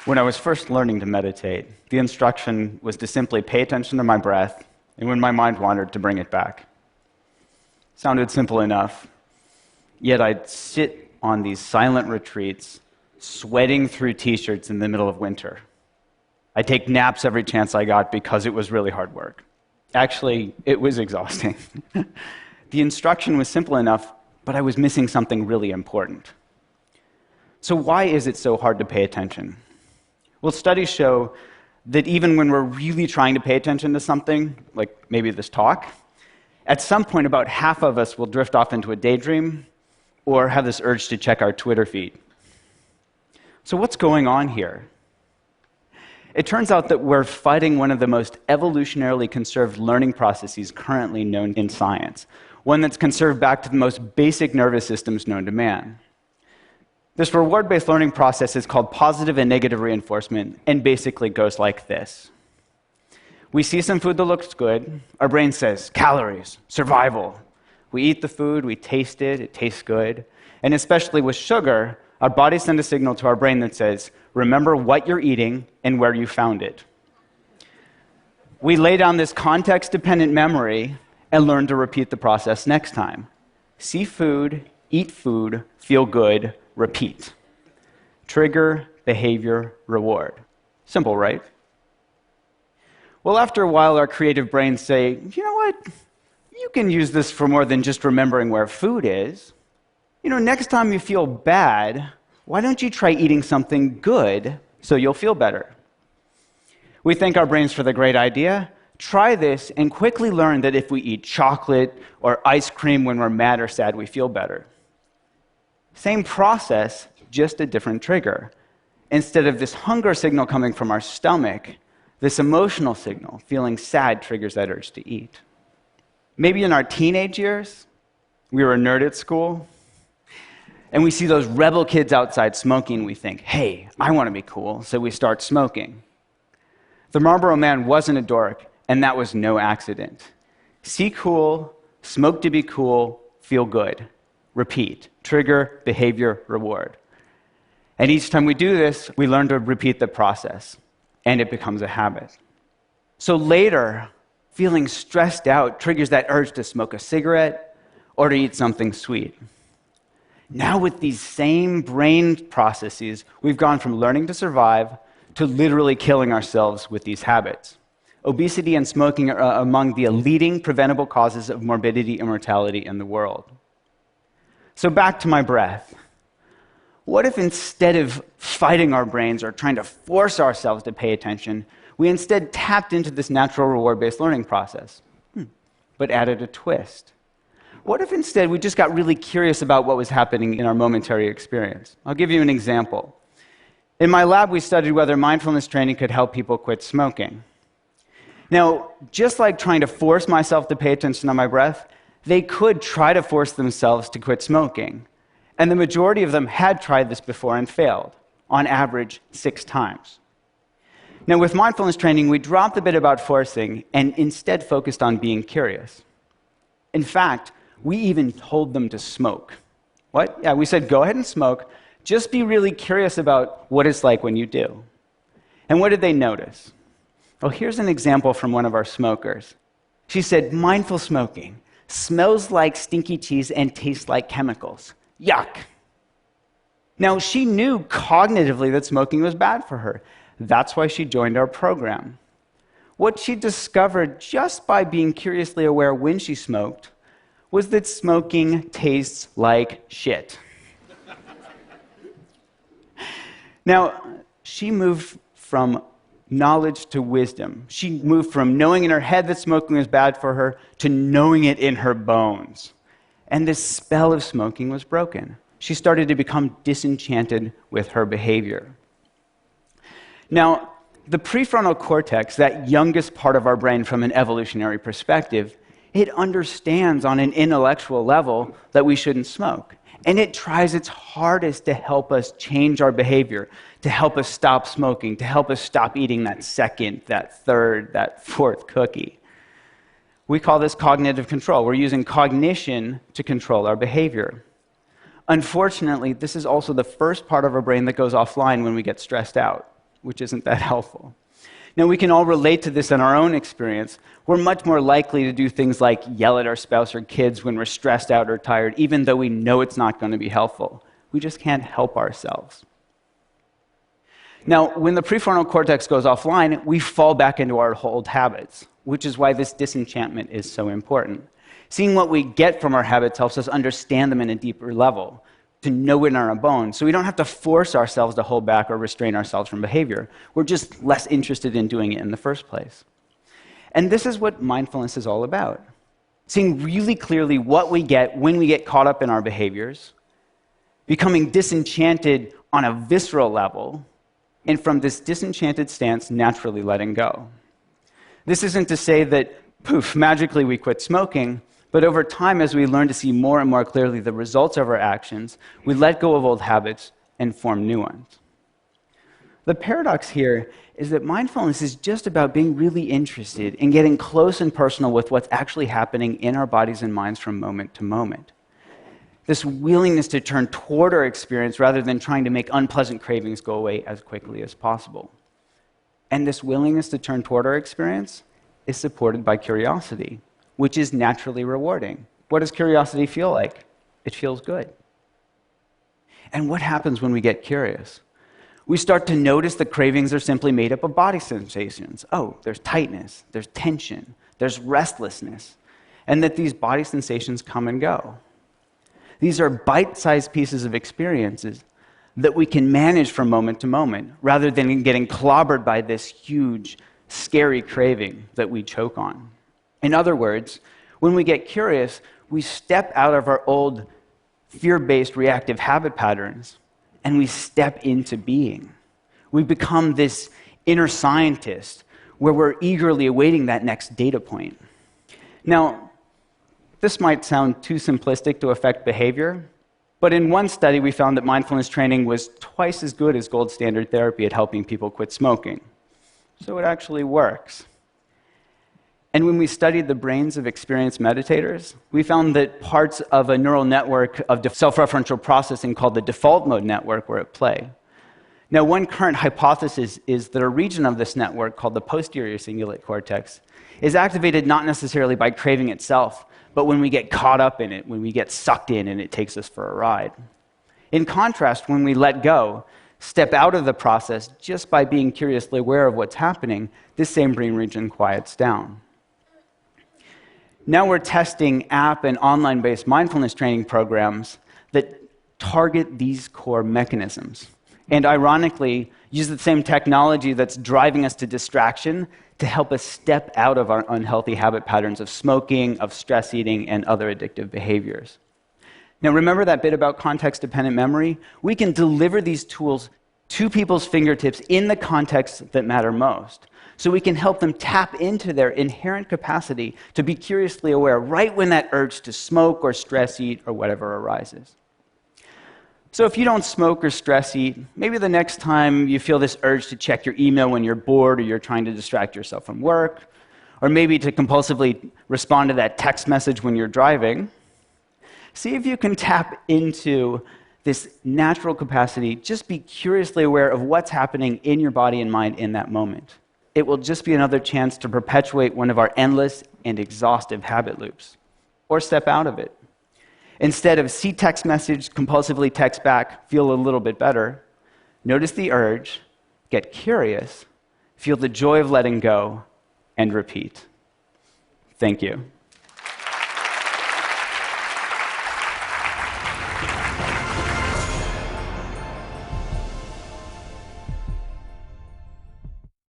When I was first learning to meditate, the instruction was to simply pay attention to my breath, and when my mind wandered, to bring it back. Sounded simple enough, yet I'd sit on these silent retreats, sweating through t-shirts in the middle of winter. I'd take naps every chance I got because it was really hard work. Actually, it was exhausting. The instruction was simple enough, but I was missing something really important. So why is it so hard to pay attention? Well, studies show that even when we're really trying to pay attention to something, like maybe this talk, at some point about half of us will drift off into a daydream or have this urge to check our Twitter feed. So what's going on here? It turns out that we're fighting one of the most evolutionarily conserved learning processes currently known in science, one that's conserved back to the most basic nervous systems known to man. This reward-based learning process is called positive and negative reinforcement, and basically goes like this. We see some food that looks good. Our brain says, calories, survival. We eat the food, we taste it, it tastes good. And especially with sugar, our bodies send a signal to our brain that says, remember what you're eating and where you found it. We lay down this context-dependent memory and learn to repeat the process next time. See food, eat food, feel good, repeat. Trigger, behavior, reward. Simple, right? Well, after a while, our creative brains say, you know what? You can use this for more than just remembering where food is. Next time you feel bad, why don't you try eating something good so you'll feel better? We thank our brains for the great idea. Try this and quickly learn that if we eat chocolate or ice cream when we're mad or sad, we feel better. Same process, just a different trigger. Instead of this hunger signal coming from our stomach, this emotional signal, feeling sad, triggers that urge to eat. Maybe in our teenage years, we were a nerd at school, and we see those rebel kids outside smoking, we think, hey, I want to be cool, so we start smoking. The Marlboro Man wasn't a dork, and that was no accident. See cool, smoke to be cool, feel good. Repeat. Trigger, behavior, reward. And each time we do this, we learn to repeat the process, and it becomes a habit. So later, feeling stressed out triggers that urge to smoke a cigarette or to eat something sweet. Now with these same brain processes, we've gone from learning to survive to literally killing ourselves with these habits. Obesity and smoking are among the leading preventable causes of morbidity and mortality in the world. So back to my breath. What if instead of fighting our brains or trying to force ourselves to pay attention, we instead tapped into this natural reward-based learning process, but added a twist? What if instead we just got really curious about what was happening in our momentary experience? I'll give you an example. In my lab, we studied whether mindfulness training could help people quit smoking. Now, just like trying to force myself to pay attention to my breath, they could try to force themselves to quit smoking. And the majority of them had tried this before and failed, on average 6 times. Now, with mindfulness training, we dropped the bit about forcing and instead focused on being curious. In fact, we even told them to smoke. What? Yeah, we said, go ahead and smoke. Just be really curious about what it's like when you do. And what did they notice? Well, here's an example from one of our smokers. She said, mindful smoking smells like stinky cheese and tastes like chemicals. Yuck. Now, she knew cognitively that smoking was bad for her. That's why she joined our program. What she discovered just by being curiously aware when she smoked was that smoking tastes like shit. Now, she moved from knowledge to wisdom. She moved from knowing in her head that smoking was bad for her to knowing it in her bones. And this spell of smoking was broken. She started to become disenchanted with her behavior. Now, the prefrontal cortex, that youngest part of our brain from an evolutionary perspective, it understands on an intellectual level that we shouldn't smoke. And it tries its hardest to help us change our behavior, to help us stop smoking, to help us stop eating that second, that third, that fourth cookie. We call this cognitive control. We're using cognition to control our behavior. Unfortunately, this is also the first part of our brain that goes offline when we get stressed out. which isn't that helpful. Now, we can all relate to this in our own experience. We're much more likely to do things like yell at our spouse or kids when we're stressed out or tired, even though we know it's not going to be helpful. We just can't help ourselves. Now, when the prefrontal cortex goes offline, we fall back into our old habits, which is why this disenchantment is so important. Seeing what we get from our habits helps us understand them in a deeper level, to know it in our bones, so we don't have to force ourselves to hold back or restrain ourselves from behavior. We're just less interested in doing it in the first place. And this is what mindfulness is all about. Seeing really clearly what we get when we get caught up in our behaviors, becoming disenchanted on a visceral level, and from this disenchanted stance, naturally letting go. This isn't to say that, poof, magically we quit smoking, but over time, as we learn to see more and more clearly the results of our actions, we let go of old habits and form new ones. The paradox here is that mindfulness is just about being really interested in getting close and personal with what's actually happening in our bodies and minds from moment to moment. This willingness to turn toward our experience rather than trying to make unpleasant cravings go away as quickly as possible. And this willingness to turn toward our experience is supported by curiosity, which is naturally rewarding. What does curiosity feel like? It feels good. And what happens when we get curious? We start to notice that cravings are simply made up of body sensations. Oh, there's tightness, there's tension, there's restlessness, and that these body sensations come and go. These are bite-sized pieces of experiences that we can manage from moment to moment, rather than getting clobbered by this huge, scary craving that we choke on. In other words, when we get curious, we step out of our old fear-based reactive habit patterns and we step into being. We become this inner scientist where we're eagerly awaiting that next data point. Now, this might sound too simplistic to affect behavior, but in one study we found that mindfulness training was twice as good as gold standard therapy at helping people quit smoking. So it actually works. And when we studied the brains of experienced meditators, we found that parts of a neural network of self-referential processing called the default mode network were at play. Now, one current hypothesis is that a region of this network called the posterior cingulate cortex is activated not necessarily by craving itself, but when we get caught up in it, when we get sucked in and it takes us for a ride. In contrast, when we let go, step out of the process just by being curiously aware of what's happening, this same brain region quiets down. Now we're testing app and online-based mindfulness training programs that target these core mechanisms, and ironically, use the same technology that's driving us to distraction to help us step out of our unhealthy habit patterns of smoking, of stress eating, and other addictive behaviors. Now remember that bit about context-dependent memory? We can deliver these tools to people's fingertips in the contexts that matter most, so we can help them tap into their inherent capacity to be curiously aware right when that urge to smoke or stress eat or whatever arises. So if you don't smoke or stress eat, maybe the next time you feel this urge to check your email when you're bored or you're trying to distract yourself from work, or maybe to compulsively respond to that text message when you're driving, see if you can tap into this natural capacity. Just be curiously aware of what's happening in your body and mind in that moment. It will just be another chance to perpetuate one of our endless and exhaustive habit loops, or step out of it. Instead of see text message, compulsively text back, feel a little bit better, notice the urge, get curious, feel the joy of letting go, and repeat. Thank you.